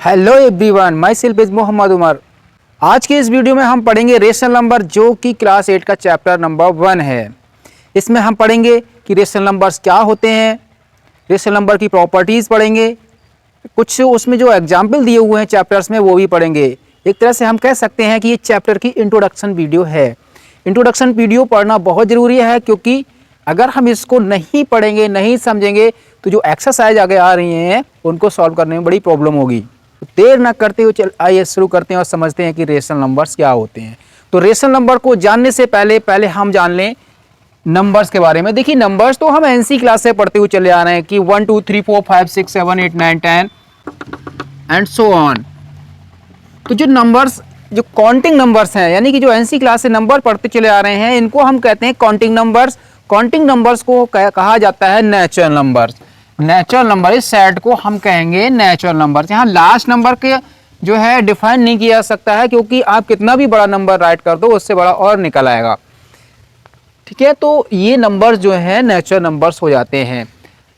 Hello everyone, myself is Mohammad Umar. आज के इस वीडियो में हम पढ़ेंगे रेशनल नंबर, जो कि क्लास 8 का चैप्टर नंबर 1 है। इसमें हम पढ़ेंगे कि रेशनल नंबर्स क्या होते हैं, रेशनल नंबर की प्रॉपर्टीज़ पढ़ेंगे, कुछ उसमें जो एग्जाम्पल दिए हुए हैं चैप्टर्स में वो भी पढ़ेंगे। एक तरह से हम कह सकते हैं कि ये चैप्टर की इंट्रोडक्शन वीडियो है। इंट्रोडक्शन वीडियो पढ़ना बहुत ज़रूरी है, क्योंकि अगर हम इसको नहीं पढ़ेंगे, नहीं समझेंगे, तो जो एक्सरसाइज आगे आ रही हैं उनको सॉल्व करने में बड़ी प्रॉब्लम होगी। तो देर ना करते हुए आइए शुरू करते हैं और समझते हैं कि रेशनल नंबर्स क्या होते हैं। तो रेशनल नंबर को जानने से पहले हम जान लें नंबर्स के बारे में। देखिए, नंबर्स तो हम एनसी क्लास से पढ़ते हुए चले आ रहे हैं कि 1 2 3 4 5 6 7 8 9 10 एंड सो ऑन। तो जो नंबर्स, जो काउंटिंग नंबर्स हैं, यानी कि जो एनसी क्लास से नंबर पढ़ते चले आ रहे हैं, इनको हम कहते हैं काउंटिंग नंबर्स। काउंटिंग नंबर्स को कहा जाता है नेचुरल नंबर्स। नेचुरल नंबर, इस सेट को हम कहेंगे नेचुरल नंबर्स। यहाँ लास्ट नंबर के जो है डिफाइन नहीं किया जा सकता है, क्योंकि आप कितना भी बड़ा नंबर राइट कर दो उससे बड़ा और निकल आएगा। ठीक है, तो ये नंबर्स जो है नेचुरल नंबर्स हो जाते हैं।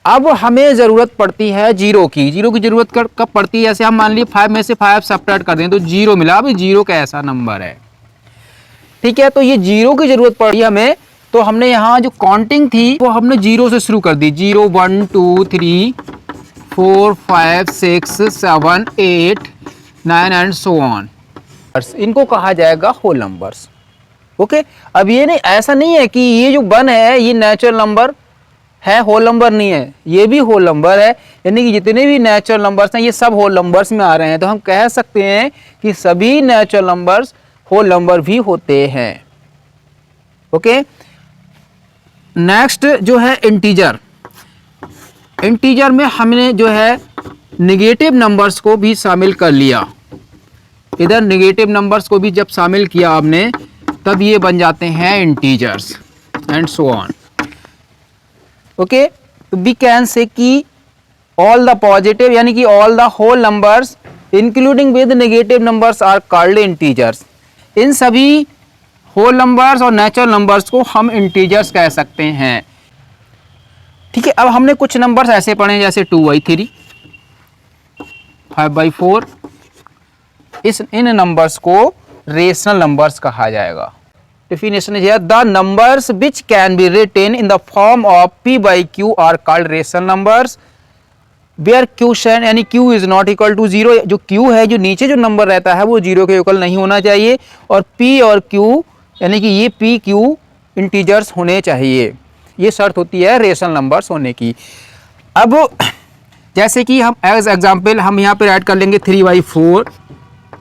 अब हमें ज़रूरत पड़ती है जीरो की। जीरो की ज़रूरत कब पड़ती है? जैसे हम मान लीजिए 5 में से 5 सब्ट्रैक्ट कर दें तो जीरो मिला। अब जीरो का ऐसा नंबर है, ठीक है, तो ये जीरो की ज़रूरत पड़ी हमें। तो हमने यहाँ जो काउंटिंग थी वो हमने जीरो से शुरू कर दी। 0 1 2 3 4 5 6 7 8 9 एंड सो ऑन। इनको कहा जाएगा होल नंबर्स। ओके, अब ये नहीं, ऐसा नहीं है कि ये जो 1 है ये नेचुरल नंबर है, होल नंबर नहीं है। ये भी होल नंबर है, यानी कि जितने भी नेचुरल नंबर्स हैं ये सब होल नंबर्स में आ रहे हैं। तो हम कह सकते हैं कि सभी नेचुरल नंबर्स होल नंबर भी होते हैं। ओके, नेक्स्ट जो है इंटीजर। इंटीजर में हमने जो है नेगेटिव नंबर्स को भी शामिल कर लिया। इधर नेगेटिव नंबर्स को भी जब शामिल किया आपने, तब ये बन जाते हैं integers and so on. Okay, तो वी कैन से कि ऑल द पॉजिटिव, यानी कि all the whole numbers including with negative numbers are called integers. इन सभी होल नंबर्स और नेचुरल नंबर्स को हम इंटीजर्स कह सकते हैं। ठीक है, अब हमने कुछ नंबर्स ऐसे पढ़े जैसे 2/3, 5/4। इन नंबर्स को रेशनल नंबर्स कहा जाएगा। डेफिनेशन है, the numbers which can be written in the form of p/q are called rational numbers where quotient, यानी q is not equal to 0। जो q है, जो नीचे जो नंबर रहता है वो 0 के इक्वल नहीं होना चाहिए, और p और q यानी कि ये p q इंटीजर्स होने चाहिए। ये शर्त होती है रेशनल नंबर्स होने की। अब जैसे कि हम एज एग्जाम्पल हम यहाँ पे ऐड कर लेंगे 3/4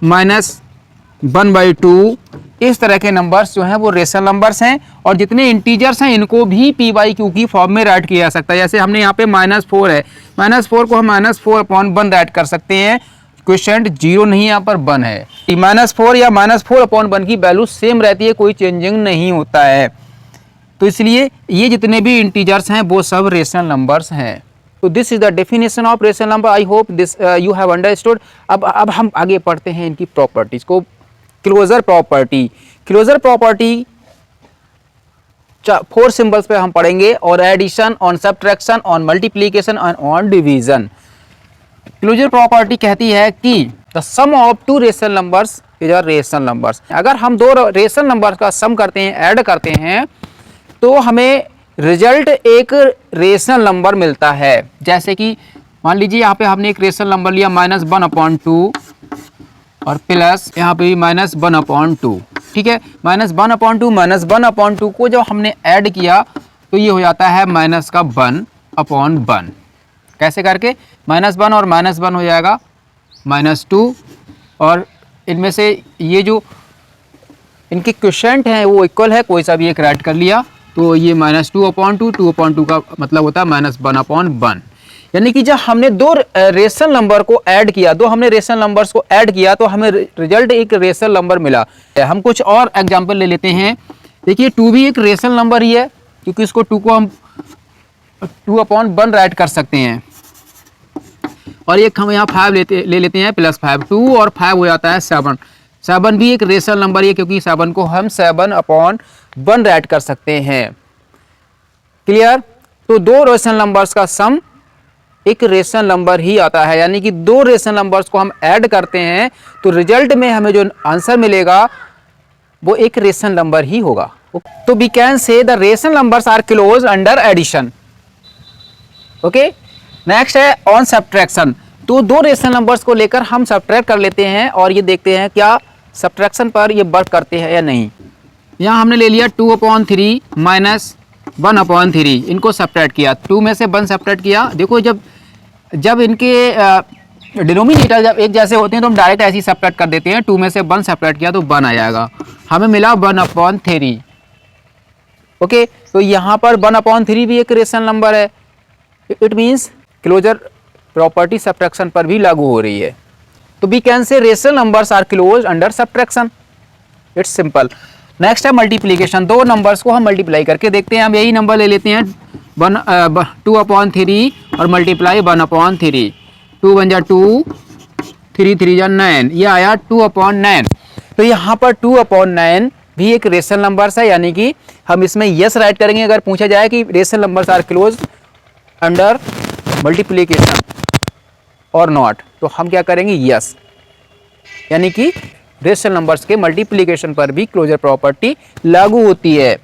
-1/2। इस तरह के नंबर्स जो हैं वो रेशनल नंबर्स हैं, और जितने इंटीजर्स हैं इनको भी p/q की फॉर्म में राइट किया जा सकता है। जैसे हमने यहाँ पे -4 है, -4 को हम -4/1 राइट कर सकते हैं। क्वेश्चन 0 नहीं, यहाँ पर 1 है। -4 या -4/1 की वैल्यू सेम रहती है, कोई चेंजिंग नहीं होता है। तो इसलिए ये जितने भी इंटीजर्स हैं वो सब रेशनल नंबर्स हैं। तो this is the definition of rational number. I hope this you have understood. अब हम आगे पढ़ते हैं इनकी प्रॉपर्टीज को। Closure property. Closure property 4 symbols पे हम पढ़ेंगे, और addition, on subtraction, on multiplication and on division. Closure property कहती है कि the sum of 2 rational numbers is a rational numbers. अगर हम 2 रेशनल नंबर्स का सम करते हैं, ऐड करते हैं, तो हमें रिजल्ट एक रेशनल नंबर मिलता है। जैसे कि मान लीजिए यहाँ पे हमने एक रेशनल नंबर लिया -1/2 और प्लस यहाँ पे भी -1/2। ठीक है, -1/2 -1/2 को जब हमने ऐड किया तो ये हो जाता है -1/1। कैसे करके? -1 और -1 हो जाएगा -2, और इनमें से ये जो इनके क्वोशेंट हैं वो इक्वल है, कोई सा भी एक राइट कर लिया तो ये -2/2, 2/2 का मतलब होता है -1/1। यानी कि जब हमने 2 रेशनल नंबर को ऐड किया, 2 हमने रेशनल नंबर्स को ऐड किया, तो हमें रिजल्ट एक रेशनल नंबर मिला। हम कुछ और एग्जांपल ले लेते हैं। देखिए, 2 भी एक रेशनल नंबर ही है, क्योंकि इसको 2 को हम 2/1 राइट कर सकते हैं। और एक हम यहाँ 5 ले लेते हैं +5, 2 और 5 हो जाता है 7। 7 भी एक रेशनल नंबर है, क्योंकि 7 को हम 7/1 राइट कर सकते हैं। क्लियर? तो 2 रेशनल नंबर्स का सम एक रेशनल नंबर ही आता है, यानी कि दो रेशनल नंबर्स को हम ऐड करते हैं तो रिजल्ट में हमें जो आंसर मिलेगा वो एक रेशनल नंबर ही होगा। तो we can say the rational numbers are close under addition. Okay, next है ऑन सब्ट्रैक्शन। तो दो रेशनल नंबर्स को लेकर हम सब्ट्रैक्ट कर लेते हैं और ये देखते हैं क्या सब्ट्रैक्शन पर ये वर्क करते हैं या नहीं। यहाँ हमने ले लिया 2/3 माइनस 1/3, इनको सब्ट्रैक्ट किया, 2 में से 1 सब्ट्रैक्ट किया। देखो जब इनके डिनोमिनेटर जब एक जैसे होते हैं तो हम डायरेक्ट ऐसे ही सब्ट्रैक्ट कर देते हैं। 2 में से 1 सब्ट्रैक्ट किया तो 1 आ जाएगा, हमें मिला 1/3। ओके, तो यहाँ पर 1/3 भी एक रेशनल नंबर है। It means closure property subtraction पर भी लागू हो रही है। तो we can say rational numbers are close under subtraction. It's simple. Next है मल्टीप्लिकेशन। दो नंबर्स को हम मल्टीप्लाई करके देखते हैं। हम यही नंबर ले लेते हैं 2/3 और मल्टीप्लाई 1/3। 2 बन जा 2, 3 3 जा 9, ये आया 2/9। तो यहाँ पर 2/9 भी एक रेशनल नंबर्स है, यानी कि हम इसमें यस राइट करेंगे। अगर पूछा जाए कि rational numbers are close under multiplication और नॉट, तो हम क्या करेंगे यस, यानी कि रेशनल नंबर्स के मल्टीप्लिकेशन पर भी क्लोजर प्रॉपर्टी लागू होती है।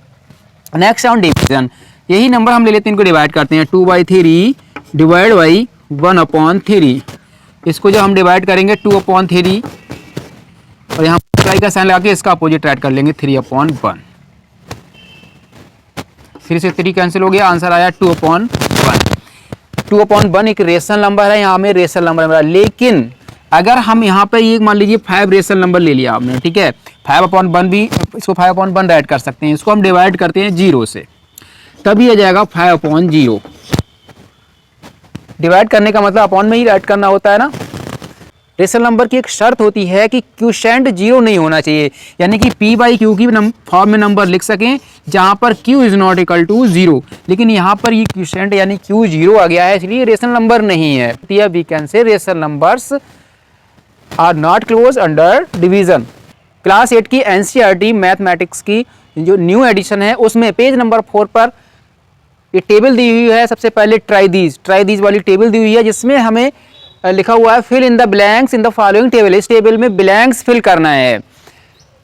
Next on division. यही नंबर हम ले लेते हैं, इनको डिवाइड करते हैं। 2/3 डिवाइड बाई 1/3। इसको जब हम डिवाइड करेंगे 2/3 और यहाँ मल्टीप्लाई का साइन लगा के इसका अपोजिट राइट कर लेंगे 3/1। फिर से 3 कैंसिल हो गया, आंसर आया 2/1। 2/1 एक रेशनल नंबर है, यहाँ में रेशनल नंबर मिला। लेकिन अगर हम यहाँ पे ये मान लीजिए 5 रेशनल नंबर ले लिया आपने, ठीक है, 5/1 भी, इसको 5/1 राइट कर सकते हैं। इसको हम डिवाइड करते हैं 0 से, तभी आ जाएगा 5/0। डिवाइड करने का मतलब अपॉन में ही राइट करना होता है ना। रेशनल नंबर की एक शर्त होती है कि क्वोशिएंट 0 नहीं होना चाहिए, यानी कि p/q की फॉर्म में नंबर लिख सकें जहां पर q is not equal to 0। लेकिन यहाँ पर ये क्वोशिएंट यानी q 0 आ गया है, इसलिए रेशनल नंबर नहीं है। We can say rational numbers are not close under division. Class 8 की एनसीईआरटी मैथमेटिक्स की जो न्यू एडिशन है उसमें पेज नंबर 4 पर ये टेबल दी हुई है। सबसे पहले ट्राई दीज वाली टेबल दी हुई है, जिसमें हमें लिखा हुआ है fill in the blanks in the following table. इस टेबल में ब्लैंक्स फिल करना है।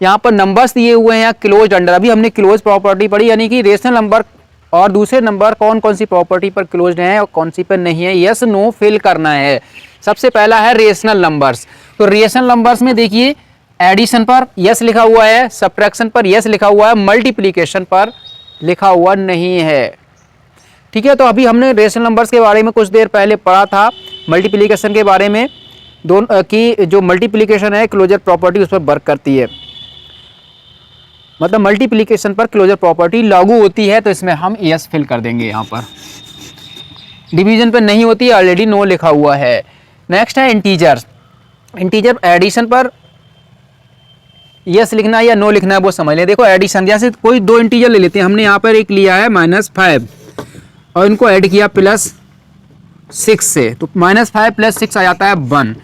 यहाँ पर नंबर्स दिए हुए हैं क्लोज अंडर। अभी हमने क्लोज प्रॉपर्टी पढ़ी, यानी कि रेशनल नंबर और दूसरे नंबर कौन कौन सी प्रॉपर्टी पर क्लोज्ड है और कौन सी पर नहीं है, यस नो फिल करना है। सबसे पहला है रेशनल नंबर्स। तो रेशनल नंबर्स में देखिए एडिशन पर यस लिखा हुआ है, सब्ट्रैक्शन पर यस लिखा हुआ है, मल्टीप्लिकेशन पर लिखा हुआ नहीं है। ठीक है, तो अभी हमने रेशनल नंबर्स के बारे में कुछ देर पहले पढ़ा था, मल्टीप्लिकेशन के बारे में, दोनों की जो मल्टीप्लिकेशन है क्लोजर प्रॉपर्टी उस पर वर्क करती है, मतलब मल्टीप्लिकेशन पर क्लोजर प्रॉपर्टी लागू होती है। तो इसमें हम यस फिल कर देंगे। यहाँ पर डिवीजन पर नहीं होती है, ऑलरेडी नो लिखा हुआ है। नेक्स्ट है इंटीजर। इंटीजर एडिशन पर यस लिखना है या नो लिखना है वो समझ लें। देखो एडिशन, जैसे कोई दो इंटीजर ले लेते हैं, हमने यहाँ पर एक लिया है -5 और इनको ऐड किया +6 से, तो -5 + 6 आ जाता है 1।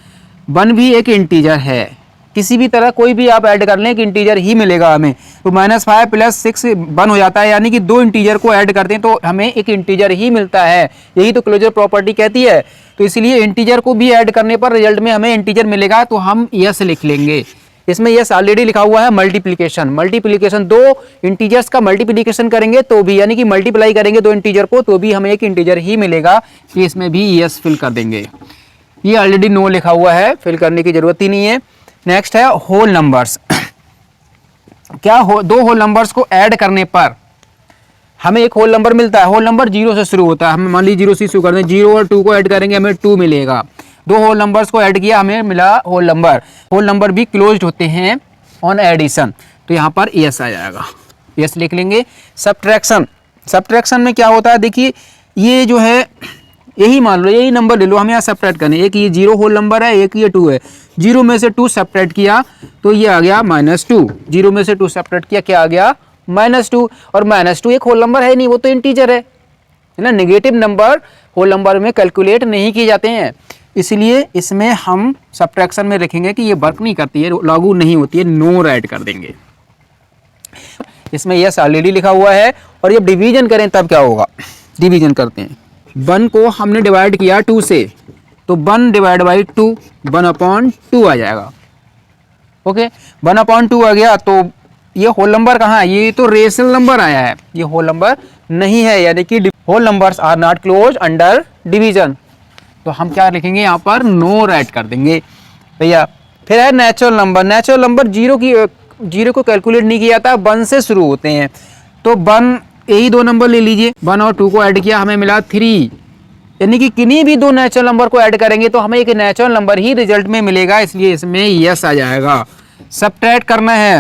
1 भी एक इंटीजर है, किसी भी तरह कोई भी आप ऐड कर लें एक इंटीजर ही मिलेगा हमें। तो -5 + 6 1 हो जाता है, यानी कि दो इंटीजर को ऐड करते हैं तो हमें एक इंटीजर ही मिलता है। यही तो क्लोजर प्रॉपर्टी कहती है। तो इसलिए इंटीजर को भी ऐड करने पर रिजल्ट में हमें इंटीजर मिलेगा, तो हम यस लिख लेंगे। इसमें यस ऑलरेडी लिखा हुआ है मल्टीप्लिकेशन। मल्टीप्लिकेशन, दो इंटीजर्स का मल्टीप्लिकेशन करेंगे तो भी, यानी कि मल्टीप्लाई करेंगे दो इंटीजर को तो भी हमें एक इंटीजर ही मिलेगा। कि इसमें भी यस फिल कर देंगे। ये ऑलरेडी नो लिखा हुआ है, फिल करने की जरूरत ही नहीं है। नेक्स्ट है होल नंबर्स। क्या दो होल नंबर्स को ऐड करने पर हमें एक होल नंबर मिलता है। होल नंबर 0 से शुरू होता है, हम मान लीजिए 0 से शुरू कर दें, 0 और 2 को ऐड करेंगे हमें 2 मिलेगा। दो होल नंबर्स को ऐड किया हमें मिला होल नंबर। होल नंबर भी क्लोज्ड होते हैं ऑन एडिशन, तो यहाँ पर यस आ जाएगा, यस लिख लेंगे। सब्ट्रैक्शन, सब्ट्रैक्शन में क्या होता है, देखिए ये जो है यही मान लो, यही नंबर ले लो, हम यहाँ सब्ट्रैक्ट करें। एक ये 0 होल नंबर है, एक ये 2 है। 0 में से 2 सब्ट्रैक्ट किया तो ये आ गया -2। 0 में से 2 सब्ट्रैक्ट किया, क्या आ गया -2। और -2 एक होल नंबर है नहीं, वो तो इंटीजर है ना। नेगेटिव नंबर होल नंबर में कैलकुलेट नहीं किए जाते हैं, इसलिए इसमें हम सब्ट्रैक्शन में रखेंगे कि ये वर्क नहीं करती है, लागू नहीं होती है, नो राइट कर देंगे। इसमें यस ऑलरेडी लिखा हुआ है। और जब डिवीजन करें तब क्या होगा, डिवीजन करते हैं 1 को हमने डिवाइड किया 2 से, तो 1 डिवाइड बाई 2, 1/2 आ जाएगा। ओके, 1/2 आ गया। तो ये होल नंबर कहाँ है? ये तो रेशनल नंबर आया है, ये होल नंबर नहीं है, यानी कि whole numbers are not close under division. तो हम क्या लिखेंगे यहाँ पर? नो राइट कर देंगे भैया। फिर है natural number. Natural number zero को कैलकुलेट नहीं किया था, 1 से शुरू होते हैं। तो 1, यही 2 नंबर ले लीजिए, 1 और 2 को ऐड किया, हमें मिला 3, यानी कि किन्हीं भी 2 नेचुरल नंबर को ऐड करेंगे तो हमें एक नेचुरल नंबर ही रिजल्ट में मिलेगा, इसलिए इसमें यस आ जाएगा। सब्ट्रैक्ट करना है,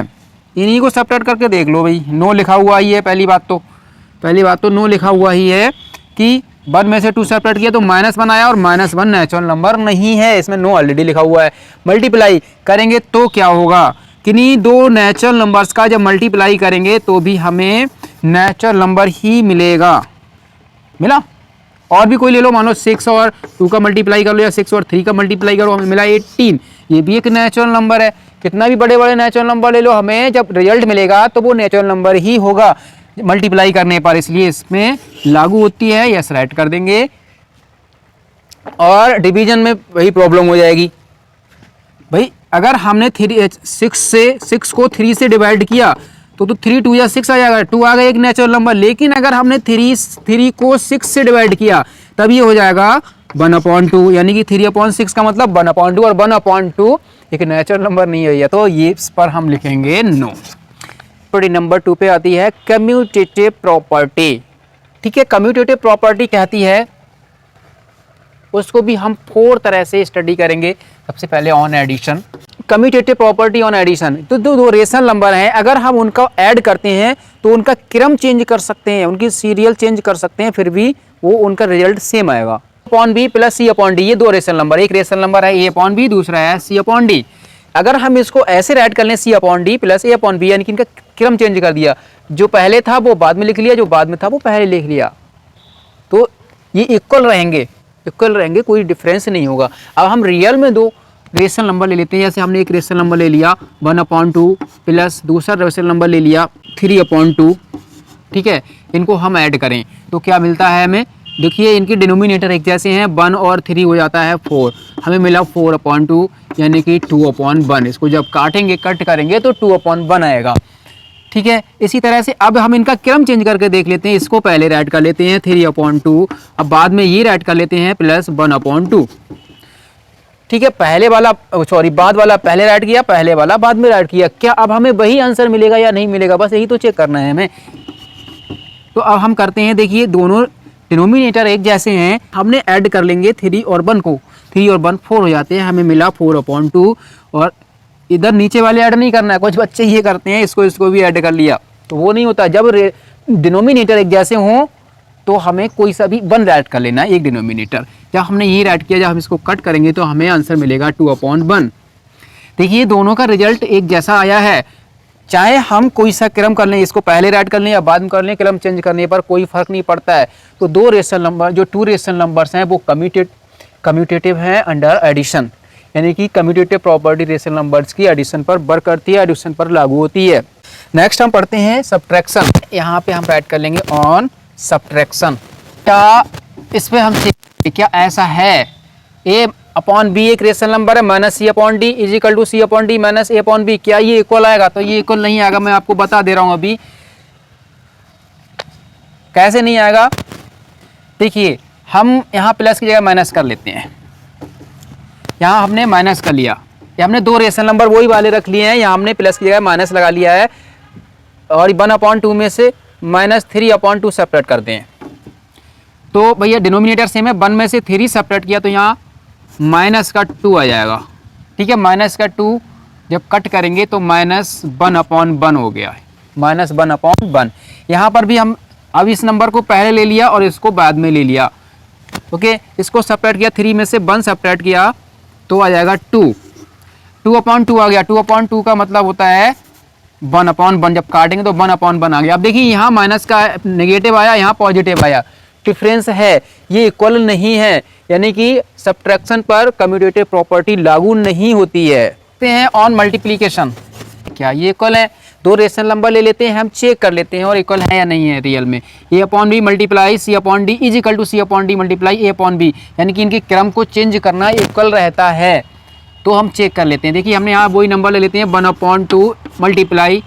इन्हीं को सब्ट्रैक्ट करके देख लो भाई। नो लिखा हुआ ही है, पहली बात तो नो लिखा हुआ ही है कि 1 में से 2 सब्ट्रैक्ट किया तो -1 आया, और -1 नेचुरल नंबर नहीं है, इसमें नो ऑलरेडी लिखा हुआ है। मल्टीप्लाई करेंगे तो क्या होगा? किन्हीं 2 नेचुरल नंबर्स का जब मल्टीप्लाई करेंगे तो भी हमें नेचुरल नंबर ही मिलेगा। मिला? और भी कोई ले लो, मान लो 6 और 2 का मल्टीप्लाई कर लो, या 6 और 3 का मल्टीप्लाई करो, हमें मिला 18, ये भी एक नेचुरल नंबर है। कितना भी बड़े बड़े नेचुरल नंबर ले लो, हमें जब रिजल्ट मिलेगा तो वो नेचुरल नंबर ही होगा मल्टीप्लाई करने पर, इसलिए इसमें लागू होती है, यस राइट कर देंगे। और डिवीजन में वही प्रॉब्लम हो जाएगी भाई। अगर हमने 6 को 3 से डिवाइड किया तो 3 2 या 6 आ जाएगा, 2 आ गया एक नेचुरल नंबर। लेकिन अगर हमने 3 को 6 से डिवाइड किया तब ये हो जाएगा 1/2, यानी कि 3/6 का मतलब 1/2, और 1/2 एक नेचुरल नंबर नहीं है, तो ये इस पर हम लिखेंगे नो। प्रॉपर्टी नंबर 2 पे आती है कम्यूटेटिव प्रॉपर्टी। ठीक है, कम्यूटेटिव प्रॉपर्टी कहती है, उसको भी हम 4 तरह से स्टडी करेंगे। सबसे पहले on addition, commutative property on addition. तो दो रेशनल नंबर हैं, अगर हम उनका ऐड करते हैं तो उनका क्रम चेंज कर सकते हैं, उनकी सीरियल चेंज कर सकते हैं, फिर भी वो उनका रिजल्ट सेम आएगा। A/B प्लस C/D, ये 2 रेशनल नंबर, एक रेशनल नंबर है A/B, दूसरा है C/D। अगर हम इसको ऐसे ऐड कर लें C/D प्लस A/B, यानी कि इनका क्रम चेंज कर दिया, जो पहले था वो बाद में लिख लिया, जो बाद में था वो पहले लिख लिया, तो ये इक्वल रहेंगे, कोई डिफरेंस नहीं होगा। अब हम रियल में 2 रेशनल नंबर ले लेते हैं, जैसे हमने एक रेशनल नंबर ले लिया 1/2 प्लस दूसरा रेशनल नंबर ले लिया 3/2। ठीक है, इनको हम ऐड करें तो क्या मिलता है हमें? देखिए इनके डिनोमिनेटर एक जैसे हैं, 1 और 3 हो जाता है 4, हमें मिला 4/2, यानी कि 2/1। इसको जब कट करेंगे तो 2/1 आएगा। ठीक है, इसी तरह से अब हम इनका क्रम चेंज करके देख लेते हैं। इसको पहले ऐड कर लेते हैं 3/2, अब बाद में ये ऐड कर लेते हैं प्लस 1/2। ठीक है, बाद वाला पहले ऐड किया, पहले वाला बाद में ऐड किया, क्या अब हमें वही आंसर मिलेगा या नहीं मिलेगा? बस यही तो चेक करना है हमें। तो अब हम करते हैं, देखिए दोनों डिनोमिनेटर एक जैसे हैं, हमने ऐड कर लेंगे 3 और 1 को, 3 और 1 4 हो जाते हैं, हमें मिला 4/2। और इधर नीचे वाले ऐड नहीं करना है, कुछ बच्चे ये करते हैं, इसको भी ऐड कर लिया, तो वो नहीं होता। जब डिनोमिनेटर एक जैसे हों तो हमें कोई सा भी 1 ऐड कर लेना है, एक डिनोमिनेटर। जब हमने ये ऐड किया, जब हम इसको कट करेंगे तो हमें आंसर मिलेगा 2/1। देखिए दोनों का रिजल्ट एक जैसा आया है, चाहे हम कोई सा क्रम कर लें, इसको पहले ऐड कर लें या बाद में कर लें, क्रम चेंज करने पर कोई फर्क नहीं पड़ता है। तो 2 रेशनल नंबर, जो 2 रेशनल नंबर्स हैं वो कम्यूटेटिव हैं अंडर एडिशन, यानी कि कम्यूटेटिव प्रॉपर्टी रेशनल नंबर्स की एडिशन पर वर्क करती है, एडिशन पर लागू होती है। नेक्स्ट हम पढ़ते हैं सब्ट्रैक्शन। यहाँ पे हम राइट कर लेंगे ऑन सब्ट्रैक्शन। क्या इस पे हम क्या ऐसा है A/B एक रेशनल नंबर है, -C/D is equal to C/D minus A/B, क्या ये इक्वल आएगा? तो ये इक्वल नहीं आएगा, मैं आपको बता दे रहा हूं अभी कैसे नहीं आएगा। देखिए हम यहाँ प्लस की जगह माइनस कर लेते हैं, यहाँ हमने माइनस कर लिया, ये हमने 2 रेशनल नंबर वही वाले रख लिए हैं, यहाँ हमने प्लस की जगह माइनस लगा लिया है, और 1/2 में से -3/2 सेपरेट कर दें तो भैया डिनोमिनेटर सेम है, 1 में से 3 सेपरेट किया तो यहाँ -2 आ जाएगा। ठीक है, -2 जब कट करेंगे तो -1/1 हो गया है, -1/1। यहाँ पर भी हम अब इस नंबर को पहले ले लिया और इसको बाद में ले लिया। ओके, इसको सेपरेट किया, 3 में से 1 सेपरेट किया तो आ जाएगा 2/2 आ गया। 2/2 का मतलब होता है 1/1, जब काटेंगे तो 1/1 आ गया। अब देखिए यहाँ माइनस का नेगेटिव आया, यहाँ पॉजिटिव आया, डिफरेंस है, ये इक्वल नहीं है, यानी कि सब्ट्रैक्शन पर कम्यूटेटिव प्रॉपर्टी लागू नहीं होती है। ऑन मल्टीप्लिकेशन, क्या ये इक्वल है? दो रेशनल नंबर ले लेते हैं, हम चेक कर लेते हैं और इक्वल है या नहीं है रियल में। A upon B multiply C upon D is equal to C upon D multiply A upon B, यानी कि इनके क्रम को चेंज करना इक्वल रहता है। तो हम चेक कर लेते हैं। देखिए हमने यहाँ वही नंबर ले लेते हैं 1/2 मल्टीप्लाई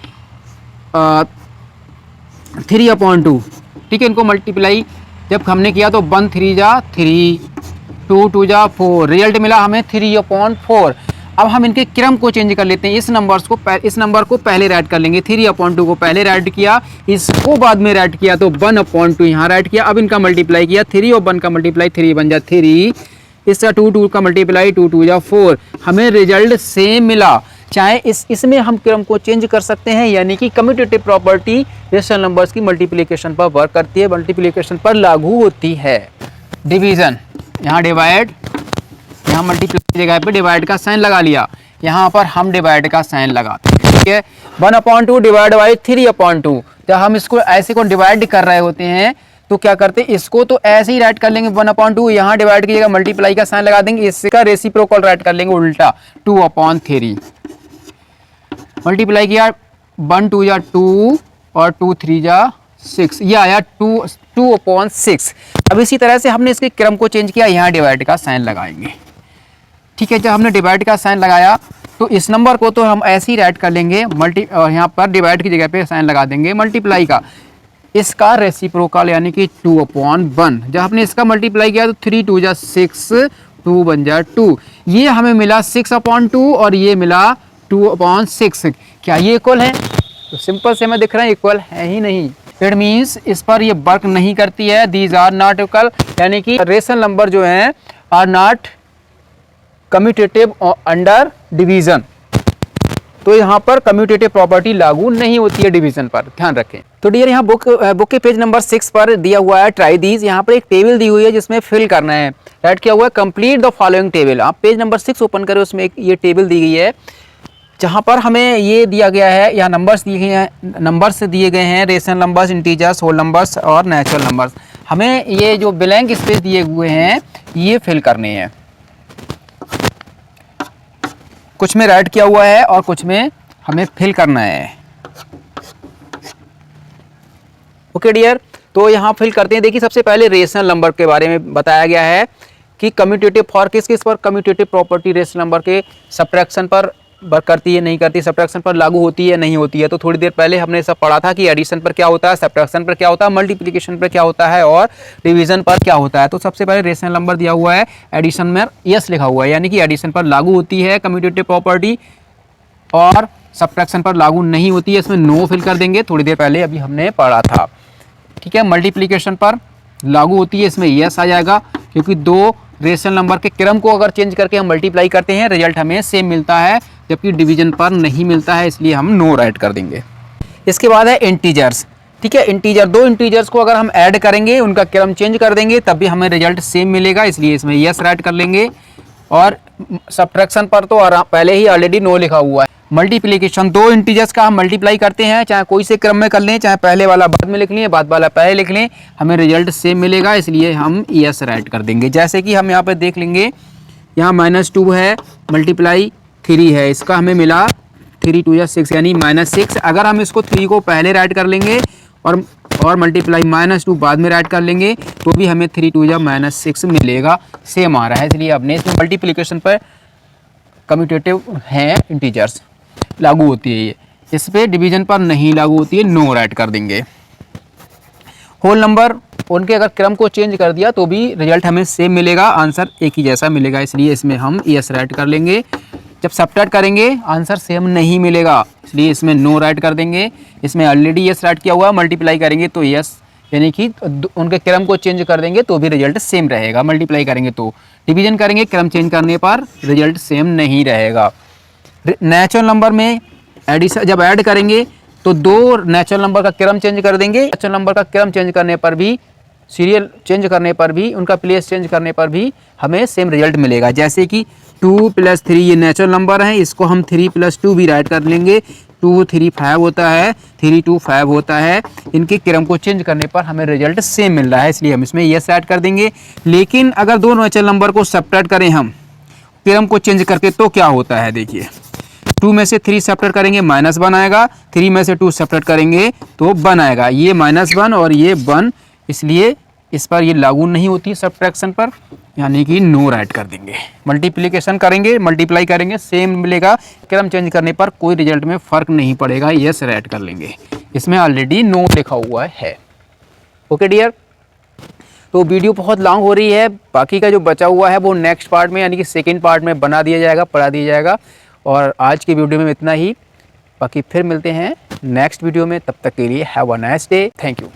3/2, ठीक है। इनको मल्टीप्लाई जब हमने किया तो 1 3 जा 3, 2 2 जा 4, रिजल्ट मिला हमें 3/4। अब हम इनके क्रम को चेंज कर लेते हैं। इस नंबर को पहले राइट कर लेंगे, 3/2 को पहले राइट किया, इसको बाद में राइट किया तो 1/2 यहाँ राइट किया। अब इनका मल्टीप्लाई किया, 3 और 1 का मल्टीप्लाई 3 1 जा 3, इसका 2 2 का मल्टीप्लाई 2 2 जा 4, हमें रिजल्ट सेम मिला। चाहे इसमें हम क्रम को चेंज कर सकते हैं, यानी कि कम्यूटेटिव प्रॉपर्टी रेशनल नंबर्स की मल्टीप्लिकेशन पर वर्क करती है, मल्टीप्लिकेशन पर लागू होती है। डिवीजन, यहाँ डिवाइड, यहाँ मल्टीप्लाई की जगह पे डिवाइड का साइन लगा लिया, यहाँ पर हम डिवाइड का साइन लगाते हैं, ठीक है। 1/2 डिवाइड बाई 3/2, जब हम इसको ऐसे को डिवाइड कर रहे होते हैं तो क्या करते हैं, इसको तो ऐसे ही राइट कर लेंगे 1/2, यहाँ डिवाइड की जगह मल्टीप्लाई का साइन लगा देंगे, इसका रेसिप्रोकल राइट कर लेंगे उल्टा 2/3। मल्टीप्लाई किया 1 2 जा 2 और 2 3 जा 6, ये आया 2/6। अब इसी तरह से हमने इसके क्रम को चेंज किया, यहाँ डिवाइड का साइन लगाएंगे, ठीक है। जब हमने डिवाइड का साइन लगाया तो इस नंबर को तो हम ऐसे ही राइट कर लेंगे और यहाँ पर डिवाइड की जगह पे साइन लगा देंगे मल्टीप्लाई का, इसका रेसिप्रोकल यानी कि 2/1। जब हमने इसका मल्टीप्लाई किया तो 3 2 जा 6, 2 1 जा 2, ये हमें मिला 6/2 और ये मिला 2/6। क्या ये इक्वल है? तो सिंपल से हमें दिख रहा है इक्वल है ही नहीं। इट मीन्स इस पर ये वर्क नहीं करती है, दीज आर नॉट इक्वल, यानी कि रेशनल नंबर जो हैं are not commutative under division. तो यहाँ पर कम्यूटेटिव प्रॉपर्टी लागू नहीं होती है डिवीजन पर, ध्यान रखें। तो डियर यहाँ बुक के पेज नंबर 6 पर दिया हुआ है ट्राई दीज, यहाँ पर एक टेबल दी हुई है जिसमें फिल करना है, राइट किया हुआ है कंप्लीट द फॉलोइंग टेबल। आप पेज नंबर 6 ओपन करें, उसमें एक ये टेबल दी गई है जहाँ पर हमें ये दिया गया है, यहाँ नंबर्स दिए गए हैं, नंबर्स दिए गए हैं, rational numbers, integers, whole numbers और नेचुरल नंबर्स। हमें ये जो ब्लैंक स्पेस दिए हुए हैं ये फिल करने हैं, कुछ में राइट किया हुआ है और कुछ में हमें फिल करना है। ओके डियर, तो यहाँ फिल करते हैं। देखिए सबसे पहले रेशनल नंबर के बारे में बताया गया है कि कम्यूटेटिव फॉर किस पर कम्यूटेटिव प्रॉपर्टी रेशनल नंबर के सब्ट्रैक्शन पर वर्क करती है नहीं करती, सब्ट्रैक्शन पर लागू होती है नहीं होती है। तो थोड़ी देर पहले हमने सब पढ़ा था कि एडिशन पर क्या होता है, सब्ट्रैक्शन पर क्या होता है, मल्टीप्लिकेशन पर क्या होता है और डिवीजन पर क्या होता है। तो सबसे पहले रेशनल नंबर दिया हुआ है, एडिशन में यस लिखा हुआ है, यानी कि एडिशन पर लागू होती है कम्यूटेटिव प्रॉपर्टी और सब्ट्रैक्शन पर लागू नहीं होती है, इसमें नो फिल कर देंगे, थोड़ी देर पहले अभी हमने पढ़ा था, ठीक है। मल्टीप्लिकेशन पर लागू होती है, इसमें यस आ जाएगा, क्योंकि दो रेशनल नंबर के क्रम को अगर चेंज करके हम मल्टीप्लाई करते हैं रिजल्ट हमें सेम मिलता है, जबकि डिवीजन पर नहीं मिलता है, इसलिए हम नो राइट कर देंगे। इसके बाद है इंटीजर्स, ठीक है। इंटीजर, दो इंटीजर्स को अगर हम ऐड करेंगे, उनका क्रम चेंज कर देंगे, तब भी हमें रिजल्ट सेम मिलेगा, इसलिए इसमें यस राइट कर लेंगे। और सब्ट्रैक्शन पर तो पहले ही ऑलरेडी नो लिखा हुआ है। मल्टीप्लिकेशन, दो इंटीजर्स का हम मल्टीप्लाई करते हैं, चाहे कोई से क्रम में कर लें, चाहे पहले वाला बाद में लिख लें, बाद वाला पहले लिख लें, हमें रिजल्ट सेम मिलेगा, इसलिए हम यस राइट कर देंगे। जैसे कि हम यहाँ पे देख लेंगे, यहाँ -2 है, मल्टीप्लाई 3 है, इसका हमें मिला 3 2 या 6 यानी -6। अगर हम इसको 3 को पहले राइट कर लेंगे और मल्टीप्लाई -2 बाद में राइट कर लेंगे तो भी हमें 3 2 या -6 मिलेगा, सेम आ रहा है। इसलिए अपने इसमें मल्टीप्लिकेशन पर कम्यूटेटिव हैं इंटीजर्स, लागू होती है ये, इस पर डिवीजन पर नहीं लागू होती है, नो राइट कर देंगे। होल नंबर, उनके अगर क्रम को चेंज कर दिया तो भी रिजल्ट हमें सेम मिलेगा, आंसर एक ही जैसा मिलेगा, इसलिए इसमें हम यस राइट कर लेंगे। जब सब्ट्रैक्ट करेंगे आंसर सेम नहीं मिलेगा, इसलिए इसमें नो राइट कर देंगे। इसमें ऑलरेडी यस राइट किया हुआ है, मल्टीप्लाई करेंगे तो यस, यानी कि उनके क्रम को चेंज कर देंगे तो भी रिजल्ट सेम रहेगा, मल्टीप्लाई करेंगे तो। डिवीजन करेंगे क्रम चेंज करने पर रिजल्ट सेम नहीं रहेगा। नेचुरल नंबर में एडिशन जब ऐड करेंगे तो दो नेचुरल नंबर का क्रम चेंज कर देंगे, नेचुरल नंबर का क्रम चेंज करने पर भी, सीरियल चेंज करने पर भी, उनका प्लेस चेंज करने पर भी हमें सेम रिजल्ट मिलेगा। जैसे कि 2 + 3 ये नेचुरल नंबर है, इसको हम 3 + 2 भी राइट कर लेंगे, 2 3 5 होता है, 3 2 5 होता है। इनके क्रम को चेंज करने पर हमें रिजल्ट सेम मिल रहा है, इसलिए हम इसमें यस ऐड कर देंगे। लेकिन अगर दो नेचुरल नंबर को सब्ट्रैक्ट करें हम क्रम को चेंज करके तो क्या होता है, देखिए 2 में से 3 सेपरेट करेंगे -1 आएगा, 3 में से 2 सेपरेट करेंगे तो 1 आएगा। ये -1 और ये 1, इसलिए इस पर ये लागू नहीं होती सब्ट्रैक्शन पर, यानी कि नो राइट कर देंगे। मल्टीप्लिकेशन करेंगे, मल्टीप्लाई करेंगे, सेम मिलेगा। क्रम चेंज करने पर कोई रिजल्ट में फ़र्क नहीं पड़ेगा, यस राइट कर लेंगे। इसमें ऑलरेडी नो लिखा हुआ है। ओके डियर, तो वीडियो बहुत लॉन्ग हो रही है, बाकी का जो बचा हुआ है वो नेक्स्ट पार्ट में यानी कि सेकेंड पार्ट में बना दिया जाएगा, पढ़ा दिया जाएगा। और आज की वीडियो में इतना ही, बाकी फिर मिलते हैं नेक्स्ट वीडियो में। तब तक के लिए have a nice day, thank you.